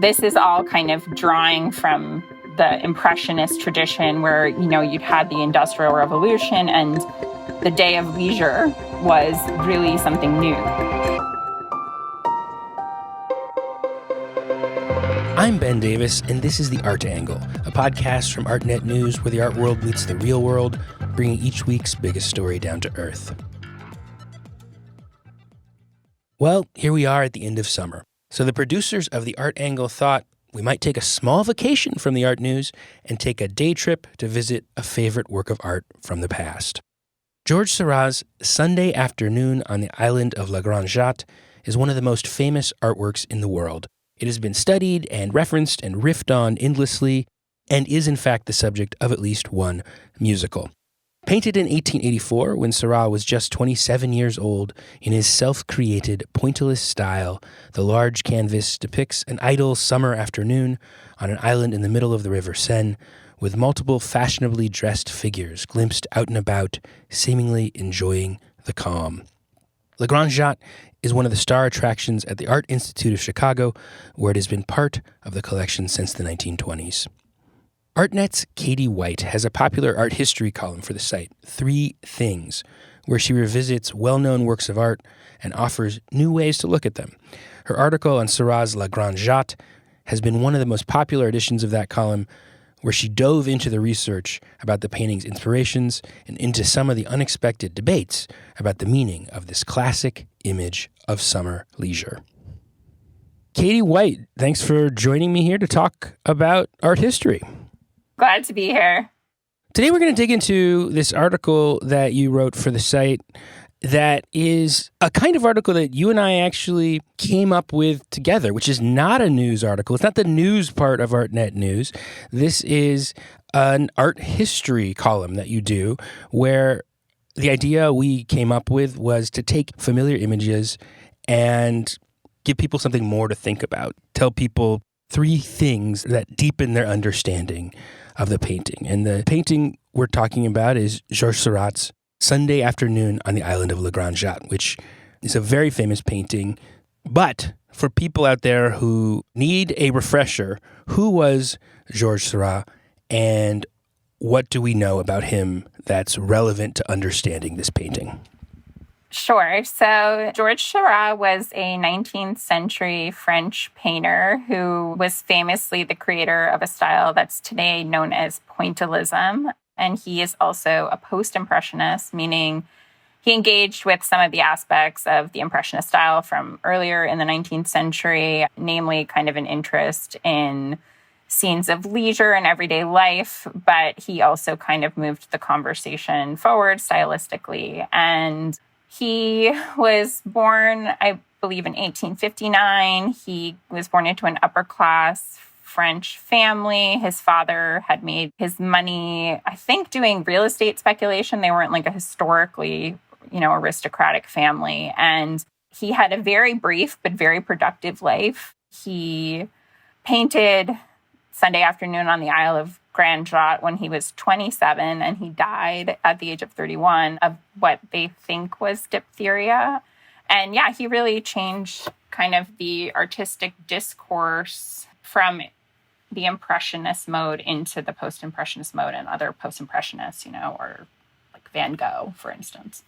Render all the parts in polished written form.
This is all kind of drawing from the Impressionist tradition where, you'd had the Industrial Revolution and the day of leisure was really something new. I'm Ben Davis, and this is The Art Angle, a podcast from Artnet News where the art world meets the real world, bringing each week's biggest story down to earth. Well, here we are at the end of summer. So the producers of The Art Angle thought we might take a small vacation from the art news and take a day trip to visit a favorite work of art from the past. Georges Seurat's Sunday Afternoon on the Island of La Grande Jatte is one of the most famous artworks in the world. It has been studied and referenced and riffed on endlessly, and is in fact the subject of at least one musical. Painted in 1884, when Seurat was just 27 years old, in his self-created pointillist style, the large canvas depicts an idle summer afternoon on an island in the middle of the River Seine, with multiple fashionably dressed figures glimpsed out and about, seemingly enjoying the calm. La Grande Jatte is one of the star attractions at the Art Institute of Chicago, where it has been part of the collection since the 1920s. Artnet's Katie White has a popular art history column for the site, 3 Things, where she revisits well-known works of art and offers new ways to look at them. Her article on Seurat's La Grande Jatte has been one of the most popular editions of that column, where she dove into the research about the painting's inspirations and into some of the unexpected debates about the meaning of this classic image of summer leisure. Katie White, thanks for joining me here to talk about art history. Glad to be here. Today we're going to dig into this article that you wrote for the site that is a kind of article that you and I actually came up with together, which is not a news article. It's not the news part of Artnet News. This is an art history column that you do, where the idea we came up with was to take familiar images and give people something more to think about. Tell people 3 things that deepen their understanding of the painting. And the painting we're talking about is Georges Seurat's Sunday Afternoon on the Island of La Grande Jatte, which is a very famous painting. But for people out there who need a refresher, who was Georges Seurat and what do we know about him that's relevant to understanding this painting? Sure. So Georges Seurat was a 19th century French painter who was famously the creator of a style that's today known as Pointillism. And he is also a post-impressionist, meaning he engaged with some of the aspects of the impressionist style from earlier in the 19th century, namely kind of an interest in scenes of leisure and everyday life, but he also kind of moved the conversation forward stylistically. And he was born, I believe, in 1859. He was born into an upper-class French family. His father had made his money, I think, doing real estate speculation. They weren't like a historically, aristocratic family. And he had a very brief but very productive life. He painted Sunday Afternoon on the Isle of Grande Jatte when he was 27, and he died at the age of 31 of what they think was diphtheria. And yeah, he really changed kind of the artistic discourse from the Impressionist mode into the Post-Impressionist mode and other Post-Impressionists, or like Van Gogh, for instance.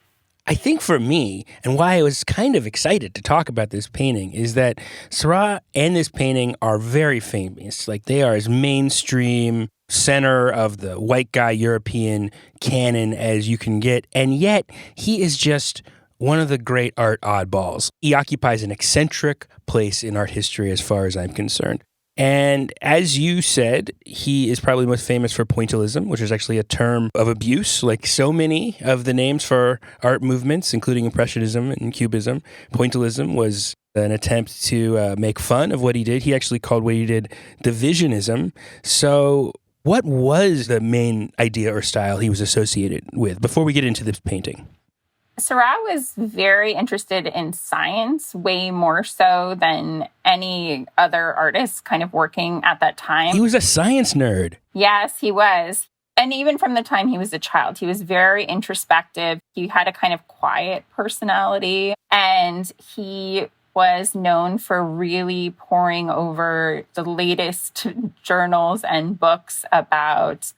I think for me, and why I was kind of excited to talk about this painting, is that Seurat and this painting are very famous. Like, they are as mainstream center of the white guy European canon as you can get. And yet, he is just one of the great art oddballs. He occupies an eccentric place in art history as far as I'm concerned. And as you said, he is probably most famous for Pointillism, which is actually a term of abuse, like so many of the names for art movements, including Impressionism and Cubism. Pointillism was an attempt to make fun of what he did. He actually called what he did divisionism. So what was the main idea or style he was associated with before we get into this painting? Seurat was very interested in science, way more so than any other artist kind of working at that time. He was a science nerd. Yes, he was. And even from the time he was a child, he was very introspective. He had a kind of quiet personality, and he was known for really poring over the latest journals and books about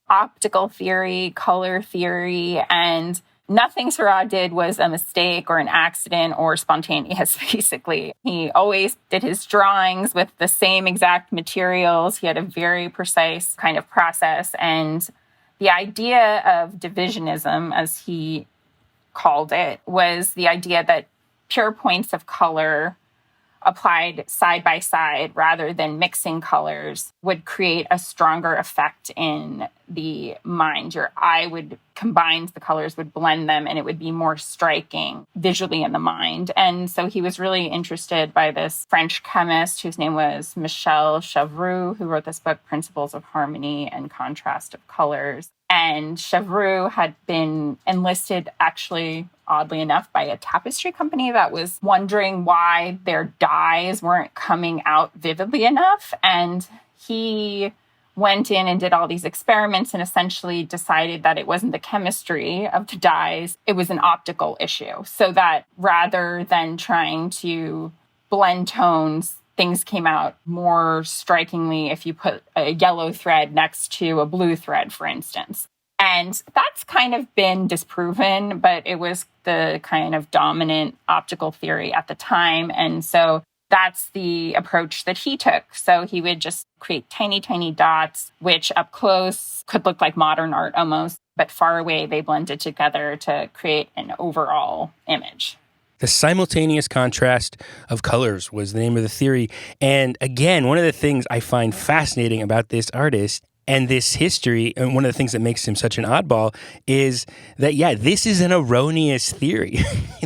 optical theory, color theory, and nothing Seurat did was a mistake or an accident or spontaneous, basically. He always did his drawings with the same exact materials. He had a very precise kind of process. And the idea of divisionism, as he called it, was the idea that pure points of color applied side by side rather than mixing colors would create a stronger effect in the mind. Your eye would combine the colors, would blend them, and it would be more striking visually in the mind. And so he was really interested by this French chemist whose name was Michel Chevreul, who wrote this book, Principles of Harmony and Contrast of Colors. And Chevreul had been enlisted, actually, oddly enough, by a tapestry company that was wondering why their dyes weren't coming out vividly enough. And he went in and did all these experiments and essentially decided that it wasn't the chemistry of the dyes, it was an optical issue. So that rather than trying to blend tones, things came out more strikingly if you put a yellow thread next to a blue thread, for instance. And that's kind of been disproven, but it was the kind of dominant optical theory at the time. And so that's the approach that he took. So he would just create tiny, tiny dots, which up close could look like modern art almost, but far away they blended together to create an overall image. The simultaneous contrast of colors was the name of the theory. And again, one of the things I find fascinating about this artist and this history, and one of the things that makes him such an oddball, is that, this is an erroneous theory.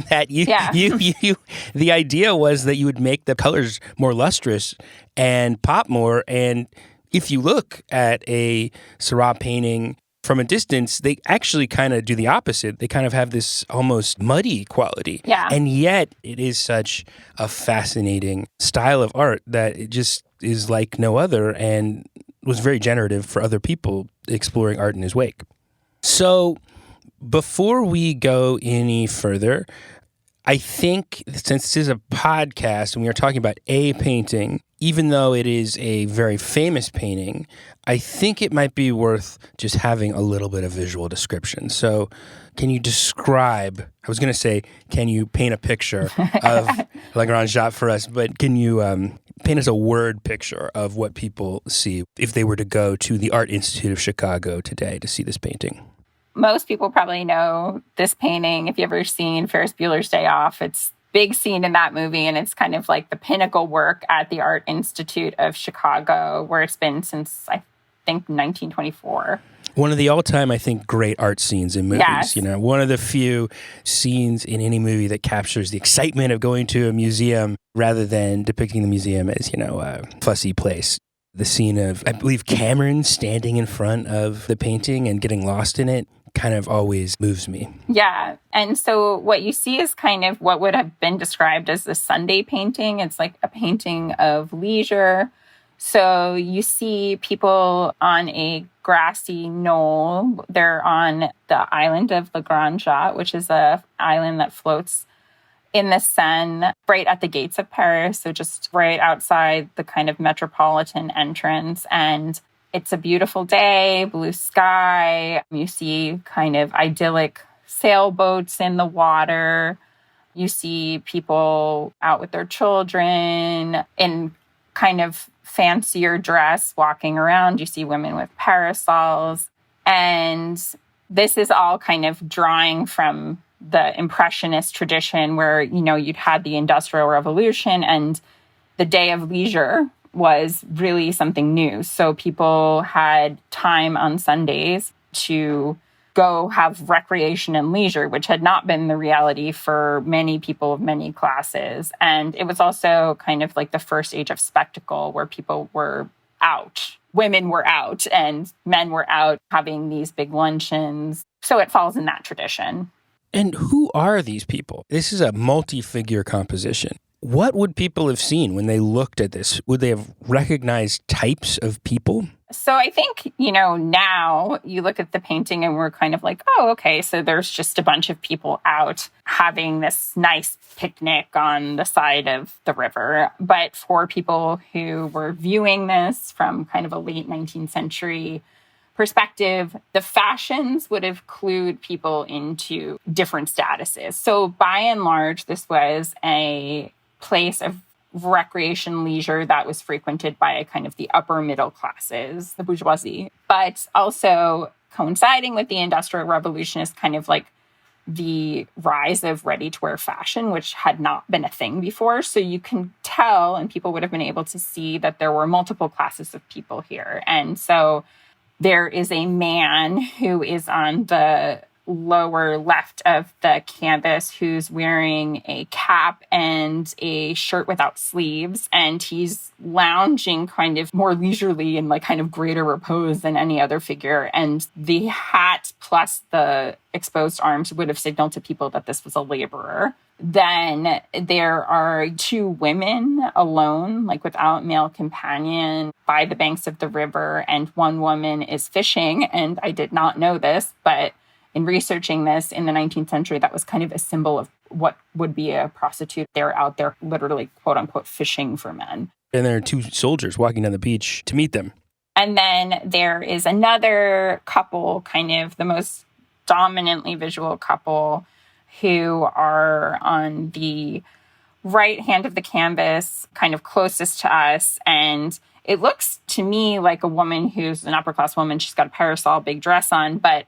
That the idea was that you would make the colors more lustrous and pop more. And if you look at a Seurat painting from a distance, they actually kind of do the opposite. They kind of have this almost muddy quality. Yeah. And yet it is such a fascinating style of art that it just is like no other and was very generative for other people exploring art in his wake. So before we go any further, I think since this is a podcast and we are talking about a painting, even though it is a very famous painting, I think it might be worth just having a little bit of visual description. So can you describe, I was going to say, can you paint a picture of La Grande Jatte for us, but can you paint us a word picture of what people see if they were to go to the Art Institute of Chicago today to see this painting? Most people probably know this painting. If you've ever seen Ferris Bueller's Day Off, it's big scene in that movie, and it's kind of like the pinnacle work at the Art Institute of Chicago, where it's been since, I think, 1924. One of the all-time, I think, great art scenes in movies. Yes. You know, one of the few scenes in any movie that captures the excitement of going to a museum rather than depicting the museum as, a fussy place. The scene of, I believe, Cameron standing in front of the painting and getting lost in it kind of always moves me. Yeah. And so what you see is kind of what would have been described as the Sunday painting. It's like a painting of leisure. So you see people on a grassy knoll. They're on the island of La Grande Jatte, which is an island that floats in the Seine, right at the gates of Paris. So just right outside the kind of metropolitan entrance. And it's a beautiful day, blue sky. You see kind of idyllic sailboats in the water. You see people out with their children in kind of fancier dress walking around. You see women with parasols. And this is all kind of drawing from the Impressionist tradition where, you'd had the Industrial Revolution and the day of leisure was really something new. So people had time on Sundays to go have recreation and leisure, which had not been the reality for many people of many classes. And it was also kind of like the first age of spectacle where people were out. Women were out and men were out having these big luncheons. So it falls in that tradition. And who are these people? This is a multi-figure composition. What would people have seen when they looked at this? Would they have recognized types of people? So I think, now you look at the painting and we're kind of like, oh, okay, so there's just a bunch of people out having this nice picnic on the side of the river. But for people who were viewing this from kind of a late 19th century perspective, the fashions would have clued people into different statuses. So by and large, this was a place of recreation leisure that was frequented by kind of the upper middle classes, the bourgeoisie, but also coinciding with the Industrial Revolution is kind of like the rise of ready-to-wear fashion, which had not been a thing before. So you can tell, and people would have been able to see that there were multiple classes of people here. And so there is a man who is on the lower left of the canvas who's wearing a cap and a shirt without sleeves, and he's lounging kind of more leisurely and like kind of greater repose than any other figure. And the hat plus the exposed arms would have signaled to people that this was a laborer. Then there are two women alone, like without male companion, by the banks of the river, and one woman is fishing. And I did not know this, but in researching this in the 19th century, that was kind of a symbol of what would be a prostitute. They're out there literally, quote unquote, fishing for men. And there are two soldiers walking down the beach to meet them. And then there is another couple, kind of the most dominantly visual couple, who are on the right hand of the canvas, kind of closest to us. And it looks to me like a woman who's an upper class woman. She's got a parasol, big dress on, but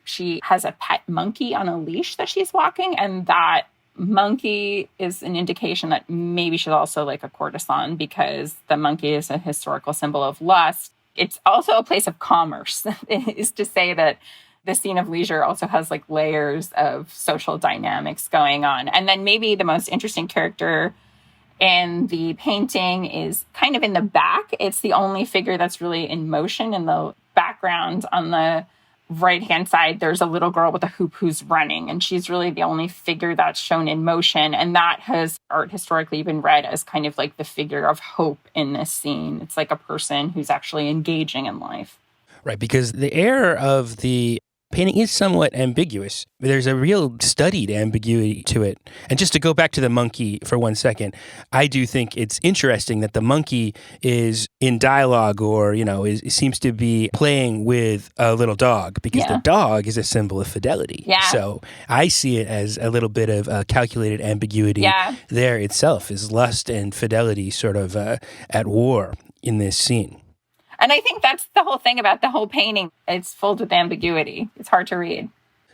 she has a pet monkey on a leash that she's walking. And that monkey is an indication that maybe she's also like a courtesan, because the monkey is a historical symbol of lust. It's also a place of commerce. It is to say that the scene of leisure also has like layers of social dynamics going on. And then maybe the most interesting character in the painting is kind of in the back. It's the only figure that's really in motion. In the background on the right-hand side, there's a little girl with a hoop who's running, and she's really the only figure that's shown in motion. And that has art historically been read as kind of like the figure of hope in this scene. It's like a person who's actually engaging in life. Right, because the air of the painting is somewhat ambiguous. There's a real studied ambiguity to it. And just to go back to the monkey for 1 second, I do think it's interesting that the monkey is in dialogue, or, seems to be playing with a little dog, because the dog is a symbol of fidelity. Yeah. So I see it as a little bit of calculated ambiguity there itself, is lust and fidelity sort of at war in this scene. And I think that's the whole thing about the whole painting. It's filled with ambiguity. It's hard to read.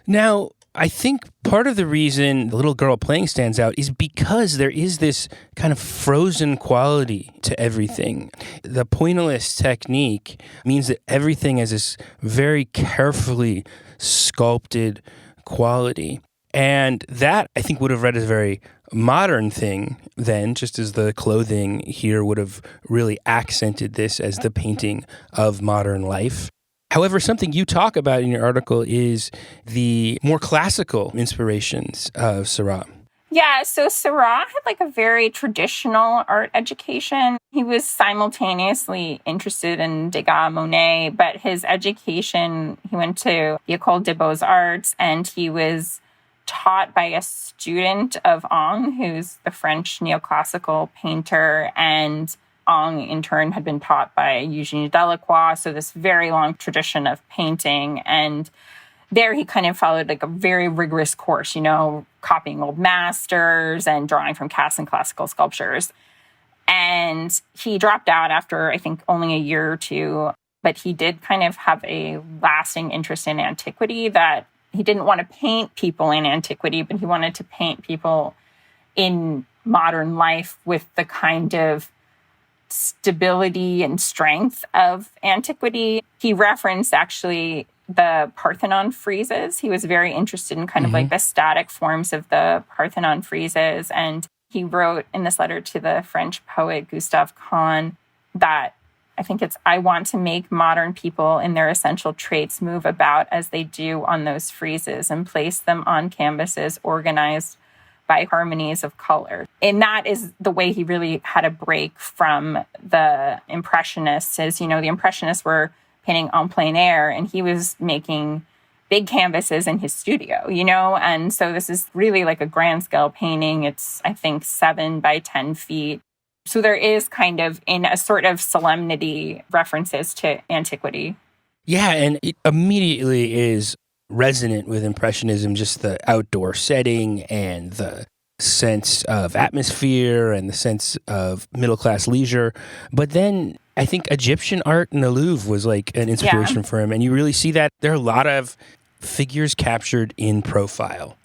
Now, I think part of the reason the little girl playing stands out is because there is this kind of frozen quality to everything. The pointillist technique means that everything has this very carefully sculpted quality. And that, I think, would have read as a very modern thing then, just as the clothing here would have really accented this as the painting of modern life. However, something you talk about in your article is the more classical inspirations of Seurat. Yeah, so Seurat had like a very traditional art education. He was simultaneously interested in Degas, Monet, but his education, he went to the École des Beaux-Arts, and he was taught by a student of Ingres, who's the French neoclassical painter, and Ingres in turn had been taught by Eugène Delacroix, so this very long tradition of painting. And there he kind of followed like a very rigorous course, copying old masters and drawing from casts and classical sculptures. And he dropped out after, I think, only a year or two, but he did kind of have a lasting interest in antiquity, that he didn't want to paint people in antiquity, but he wanted to paint people in modern life with the kind of stability and strength of antiquity. He referenced actually the Parthenon friezes. He was very interested in kind of like the static forms of the Parthenon friezes. And he wrote in this letter to the French poet Gustave Kahn that I think it's, I want to make modern people in their essential traits move about as they do on those friezes and place them on canvases organized by harmonies of color. And that is the way he really had a break from the Impressionists. As you know, the Impressionists were painting en plein air, and he was making big canvases in his studio, And so this is really like a grand scale painting. It's, I think, 7 by 10 feet. So there is kind of, in a sort of solemnity, references to antiquity. Yeah, and it immediately is resonant with Impressionism, just the outdoor setting and the sense of atmosphere and the sense of middle-class leisure. But then I think Egyptian art in the Louvre was like an inspiration for him. And you really see that there are a lot of figures captured in profile.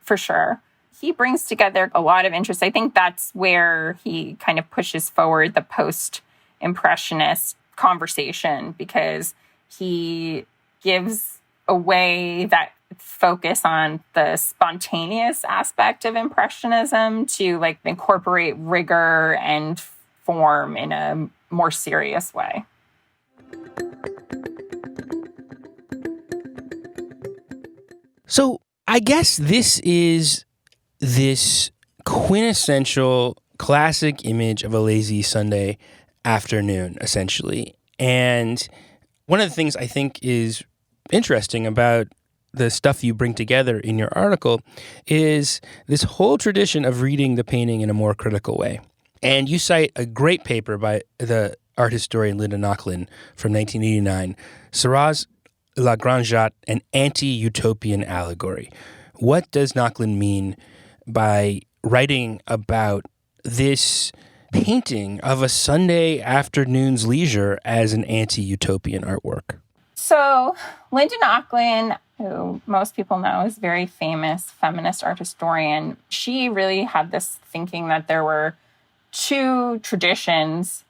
For sure. He brings together a lot of interest. I think that's where he kind of pushes forward the post-impressionist conversation, because he gives a way that focus on the spontaneous aspect of Impressionism to like incorporate rigor and form in a more serious way. So I guess this is this quintessential classic image of a lazy Sunday afternoon, essentially. And one of the things I think is interesting about the stuff you bring together in your article is this whole tradition of reading the painting in a more critical way. And you cite a great paper by the art historian Linda Knocklin from 1989, Seurat's La Grande Jatte, an anti-utopian allegory. What does Knocklin mean by writing about this painting of a Sunday afternoon's leisure as an anti-utopian artwork? So Linda Knocklin, who most people know is a very famous feminist art historian, she really had this thinking that there were two traditions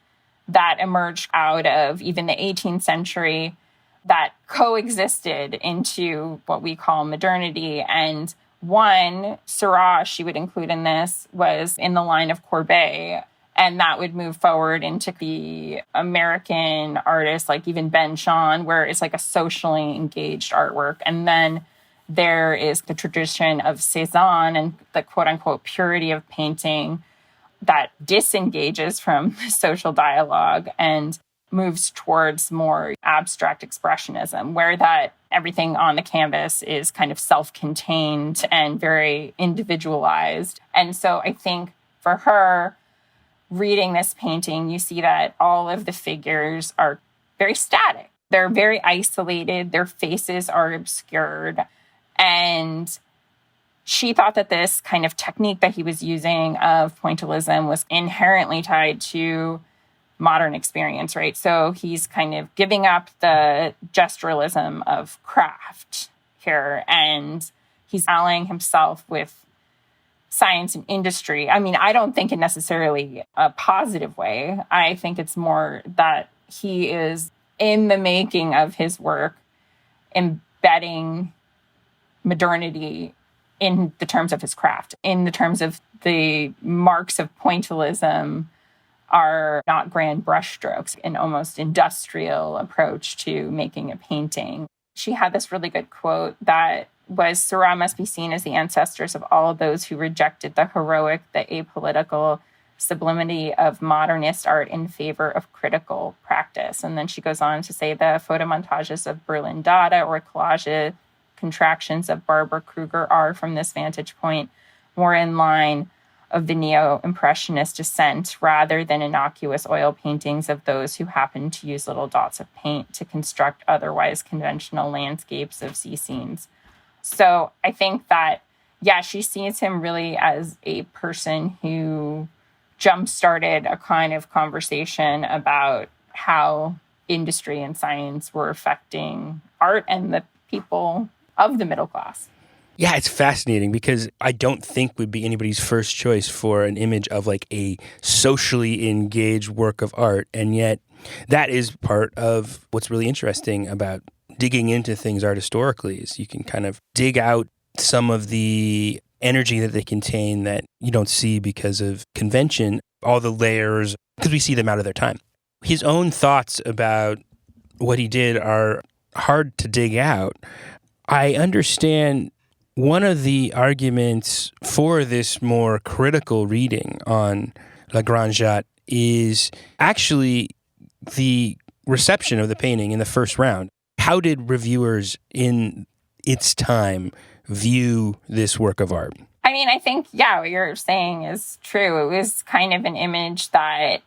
that emerged out of even the 18th century that coexisted into what we call modernity. And one, Seurat, she would include in this, was in the line of Courbet. And that would move forward into the American artists, like even Ben Shahn, where it's like a socially engaged artwork. And then there is the tradition of Cézanne and the quote-unquote purity of painting that disengages from social dialogue and moves towards more abstract expressionism, where that everything on the canvas is kind of self-contained and very individualized. And so I think for her, reading this painting, you see that all of the figures are very static. They're very isolated. Their faces are obscured. And she thought that this kind of technique that he was using of pointillism was inherently tied to modern experience, right? So he's kind of giving up the gesturalism of craft here, and he's allying himself with science and industry. I mean, I don't think in necessarily a positive way. I think it's more that he is, in the making of his work, embedding modernity in the terms of his craft, in the terms of the marks of pointillism are not grand brushstrokes, an almost industrial approach to making a painting. She had this really good quote that was, Seurat must be seen as the ancestors of all those who rejected the heroic, the apolitical sublimity of modernist art in favor of critical practice. And then she goes on to say the photomontages of Berlin Dada or collage contractions of Barbara Kruger are, from this vantage point, more in line of the neo-impressionist descent rather than innocuous oil paintings of those who happen to use little dots of paint to construct otherwise conventional landscapes of sea scenes. So I think that, yeah, she sees him really as a person who jump-started a kind of conversation about how industry and science were affecting art and the people of the middle class. Yeah, it's fascinating because I don't think would be anybody's first choice for an image of like a socially engaged work of art. And yet that is part of what's really interesting about digging into things art historically, is you can kind of dig out some of the energy that they contain that you don't see because of convention, all the layers, because we see them out of their time. His own thoughts about what he did are hard to dig out. I understand One of the arguments for this more critical reading on La Grande Jatte is actually the reception of the painting in the first round. How did reviewers in its time view this work of art? I mean, I think, what you're saying is true. It was kind of an image that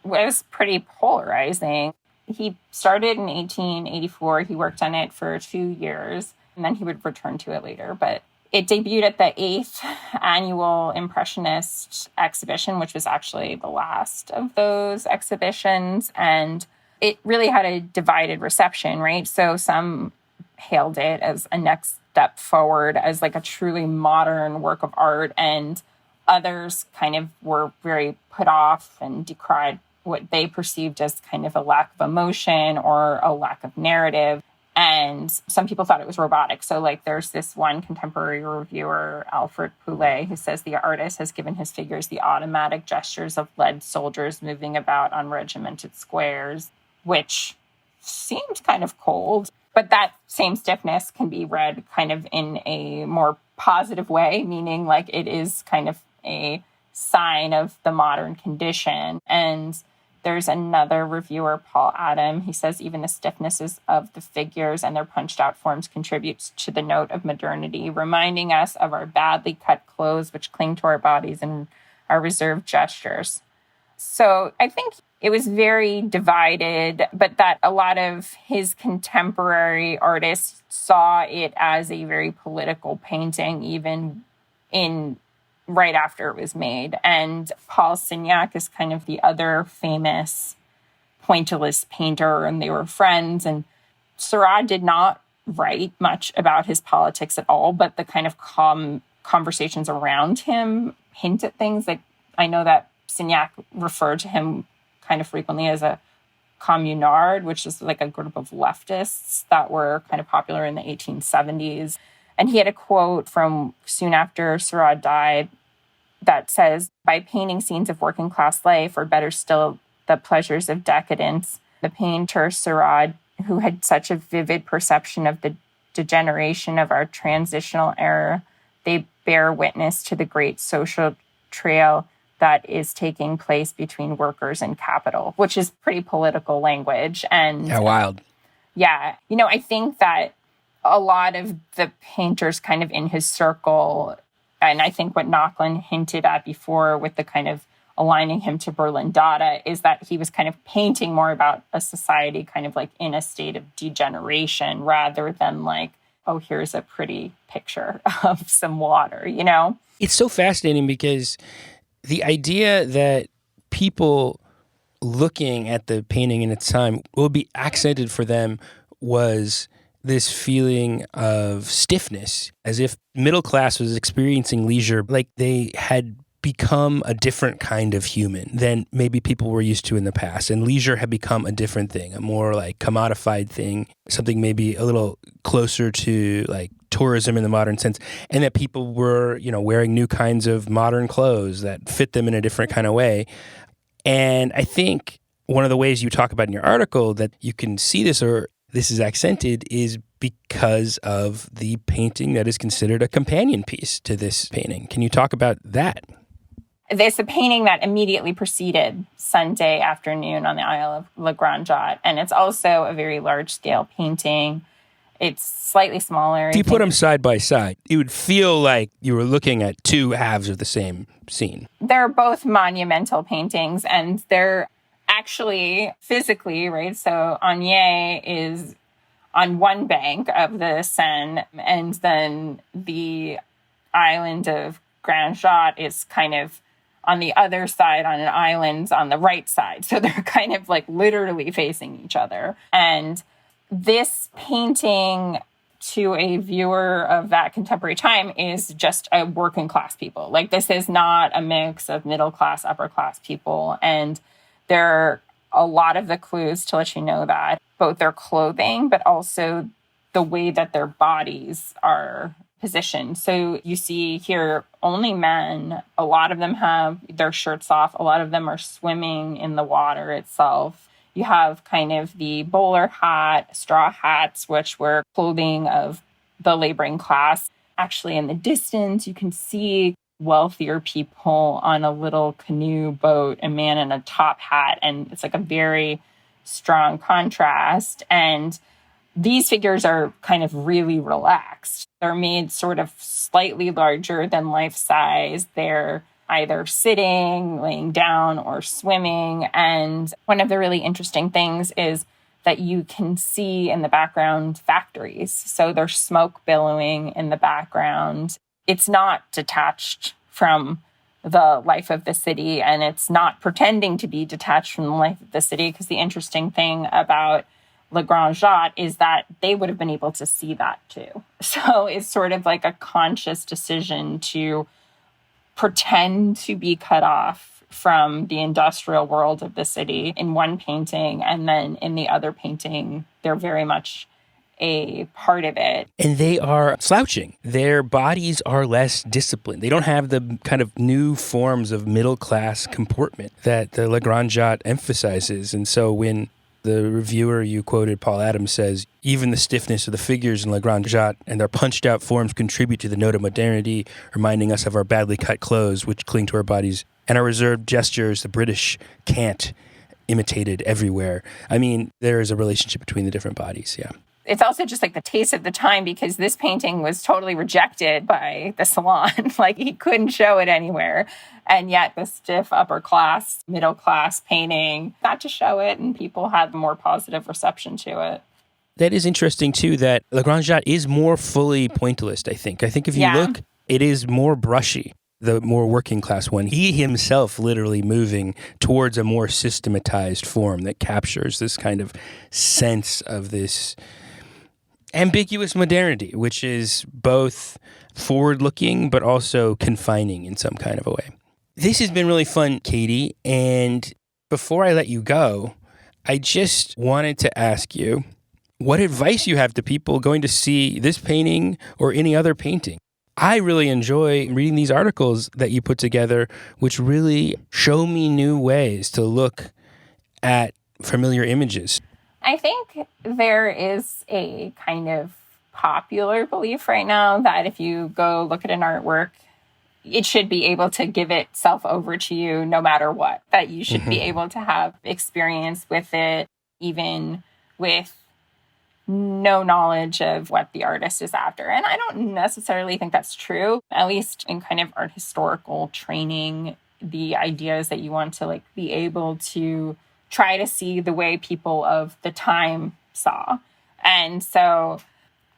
was pretty polarizing. He started in 1884. He worked on it for 2 years, and then he would return to it later. But it debuted at the 8th annual Impressionist exhibition, which was actually the last of those exhibitions. And it really had a divided reception, right? So some hailed it as a next step forward, as like a truly modern work of art, and others kind of were very put off and decried what they perceived as kind of a lack of emotion or a lack of narrative. And some people thought it was robotic. So like there's this one contemporary reviewer, Alfred Poulet, who says the artist has given his figures the automatic gestures of lead soldiers moving about on regimented squares, which seemed kind of cold. But that same stiffness can be read kind of in a more positive way, meaning like it is kind of a sign of the modern condition. And there's another reviewer, Paul Adam. He says even the stiffnesses of the figures and their punched out forms contributes to the note of modernity, reminding us of our badly cut clothes which cling to our bodies and our reserved gestures. So I think it was very divided, but that a lot of his contemporary artists saw it as a very political painting, even in right after it was made. And Paul Signac is kind of the other famous pointillist painter, and they were friends. And Seurat did not write much about his politics at all, but the kind of conversations around him hint at things. Like I know that Signac referred to him kind of frequently as a communard, which is like a group of leftists that were kind of popular in the 1870s. And he had a quote from soon after Seurat died that says, by painting scenes of working class life, or better still, the pleasures of decadence, the painter Seurat, who had such a vivid perception of the degeneration of our transitional era, they bear witness to the great social trail that is taking place between workers and capital, which is pretty political language. And yeah, wild. Yeah. I think that a lot of the painters kind of in his circle, and I think what Knocklin hinted at before with the kind of aligning him to Berlin Dada, is that he was kind of painting more about a society kind of like in a state of degeneration rather than like, oh, here's a pretty picture of some water, It's so fascinating because the idea that people looking at the painting in its time will be accented for them was this feeling of stiffness, as if middle class was experiencing leisure, like they had become a different kind of human than maybe people were used to in the past. And leisure had become a different thing, a more like commodified thing, something maybe a little closer to like tourism in the modern sense. And that people were, wearing new kinds of modern clothes that fit them in a different kind of way. And I think one of the ways you talk about in your article that you can see this, or this is accented, is because of the painting that is considered a companion piece to this painting. Can you talk about that? There's a painting that immediately preceded Sunday afternoon on the Isle of La Grande Jatte, and it's also a very large-scale painting. It's slightly smaller. If you put them side by side, it would feel like you were looking at two halves of the same scene. They're both monumental paintings, and they're actually physically, right? So Agnier is on one bank of the Seine, and then the island of Grande Jatte is kind of on the other side on an island on the right side. So they're kind of like literally facing each other. And this painting to a viewer of that contemporary time is just a working class people. Like this is not a mix of middle class, upper class people. And there are a lot of the clues to let you know that, both their clothing, but also the way that their bodies are positioned. So you see here only men. A lot of them have their shirts off. A lot of them are swimming in the water itself. You have kind of the bowler hat, straw hats, which were clothing of the laboring class. actually in the distance, you can see wealthier people on a little canoe boat, a man in a top hat. And it's like a very strong contrast. And these figures are kind of really relaxed. They're made sort of slightly larger than life size. They're either sitting, laying down, or swimming. And one of the really interesting things is that you can see in the background factories. So there's smoke billowing in the background. It's not detached from the life of the city, and it's not pretending to be detached from the life of the city, because the interesting thing about Le Grand Jatte is that they would have been able to see that too. So it's sort of like a conscious decision to pretend to be cut off from the industrial world of the city in one painting, and then in the other painting, they're very much a part of it. And they are slouching. Their bodies are less disciplined. They don't have the kind of new forms of middle-class comportment that the Le Grand Jatte emphasizes. And so when the reviewer you quoted, Paul Adams, says, even the stiffness of the figures in Le Grand Jatte and their punched-out forms contribute to the note of modernity, reminding us of our badly cut clothes, which cling to our bodies, and our reserved gestures the British can't imitated everywhere. I mean, there is a relationship between the different bodies, yeah. It's also just like the taste of the time, because this painting was totally rejected by the salon. Like, he couldn't show it anywhere. And yet the stiff upper class, middle class painting got to show it, and people had more positive reception to it. That is interesting, too, that Le Grand Jatte is more fully pointillist, I think. I think if you look, it is more brushy, the more working class one. He himself literally moving towards a more systematized form that captures this kind of sense of this ambiguous modernity, which is both forward-looking but also confining in some kind of a way. This has been really fun, Katie, and before I let you go, I just wanted to ask you what advice you have to people going to see this painting or any other painting. I really enjoy reading these articles that you put together, which really show me new ways to look at familiar images. I think there is a kind of popular belief right now that if you go look at an artwork, it should be able to give itself over to you no matter what, that you should be able to have experience with it, even with no knowledge of what the artist is after. And I don't necessarily think that's true, at least in kind of art historical training. The idea is that you want to like be able to try to see the way people of the time saw. And so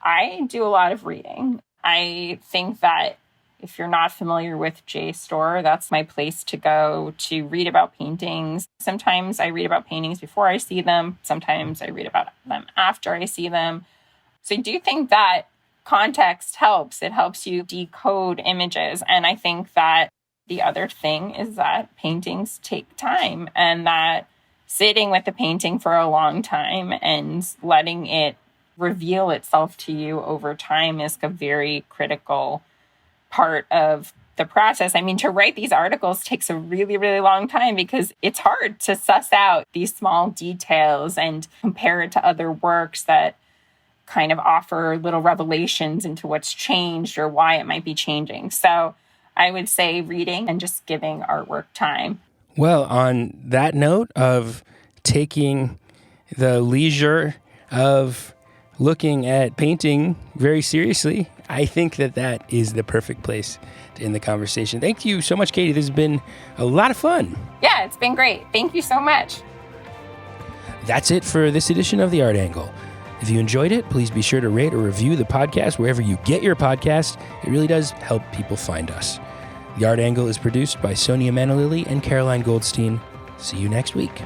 I do a lot of reading. I think that if you're not familiar with JSTOR, that's my place to go to read about paintings. Sometimes I read about paintings before I see them. Sometimes I read about them after I see them. So I do think that context helps. It helps you decode images. And I think that the other thing is that paintings take time, and that sitting with the painting for a long time and letting it reveal itself to you over time is a very critical part of the process. I mean, to write these articles takes a really, really long time, because it's hard to suss out these small details and compare it to other works that kind of offer little revelations into what's changed or why it might be changing. So I would say reading and just giving artwork time. Well, on that note of taking the leisure of looking at painting very seriously, I think that that is the perfect place to end the conversation. Thank you so much, Katie. This has been a lot of fun. Yeah, it's been great. Thank you so much. That's it for this edition of The Art Angle. If you enjoyed it, please be sure to rate or review the podcast wherever you get your podcast. It really does help people find us. The Art Angle is produced by Sonia Manalili and Caroline Goldstein. See you next week.